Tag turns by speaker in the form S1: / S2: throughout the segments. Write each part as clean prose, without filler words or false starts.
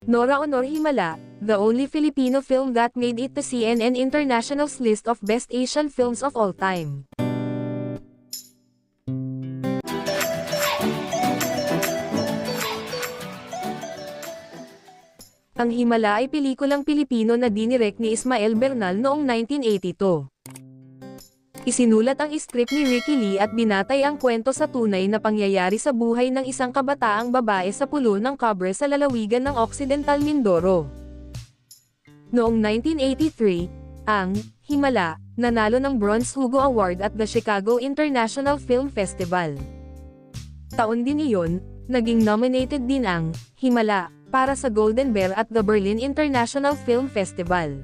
S1: Nora Honor Himala, the only Filipino film that made it to CNN International's list of Best Asian Films of All Time. Ang Himala ay pelikulang Pilipino na dinirek ni Ismael Bernal noong 1982. Isinulat ang script ni Ricky Lee at binatay ang kwento sa tunay na pangyayari sa buhay ng isang kabataang babae sa pulo ng Cabre sa lalawigan ng Occidental Mindoro. Noong 1983, ang Himala nanalo ng Bronze Hugo Award at the Chicago International Film Festival. Taon din iyon, naging nominated din ang Himala para sa Golden Bear at the Berlin International Film Festival.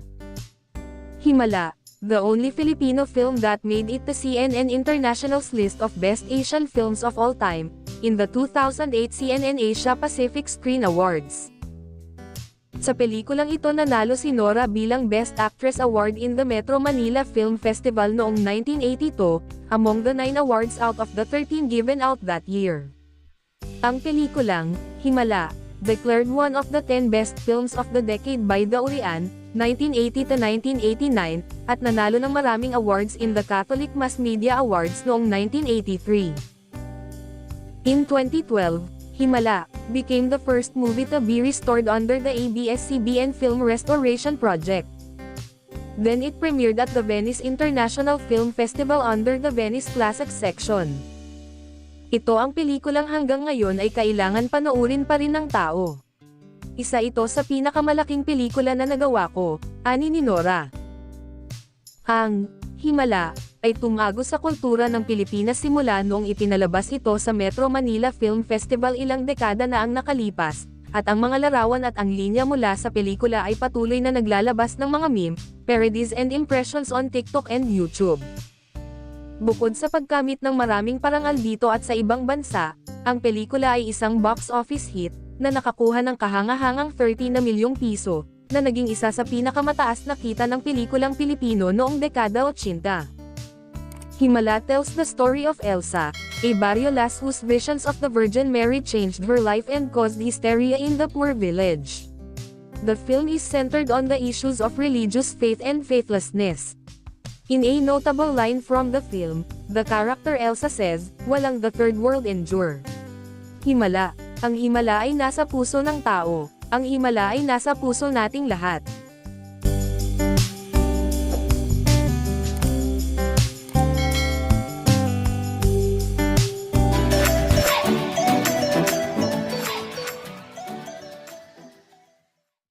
S1: Himala, the only Filipino film that made it to CNN International's list of Best Asian Films of All Time, in the 2008 CNN Asia Pacific Screen Awards. Sa pelikulang ito nanalo si Nora bilang Best Actress Award in the Metro Manila Film Festival noong 1982, among the 9 awards out of the 13 given out that year. Ang pelikulang, Himala, declared one of the 10 best films of the decade by the Urian, 1980 to 1989, at nanalo ng maraming awards in the Catholic Mass Media Awards noong 1983. In 2012, Himala became the first movie to be restored under the ABS-CBN Film Restoration Project. Then it premiered at the Venice International Film Festival under the Venice Classics section. Ito ang pelikulang hanggang ngayon ay kailangan panoorin pa rin ng tao. Isa ito sa pinakamalaking pelikula na nagawa ko, ani ni Nora. Ang Himala ay tumago sa kultura ng Pilipinas simula noong ipinalabas ito sa Metro Manila Film Festival ilang dekada na ang nakalipas, at ang mga larawan at ang linya mula sa pelikula ay patuloy na naglalabas ng mga meme, parodies and impressions on TikTok and YouTube. Bukod sa pagkamit ng maraming parangal dito at sa ibang bansa, ang pelikula ay isang box office hit, na nakakuha ng kahangahangang 30 na milyong piso, na naging isa sa pinakamataas na kita ng pelikulang Pilipino noong dekada 80. Himala tells the story of Elsa, a barrio lass whose visions of the Virgin Mary changed her life and caused hysteria in the poor village. The film is centered on the issues of religious faith and faithlessness. In a notable line from the film, the character Elsa says, "Walang the third world endure." Himala. Ang Himala ay nasa puso ng tao. Ang Himala ay nasa puso nating lahat.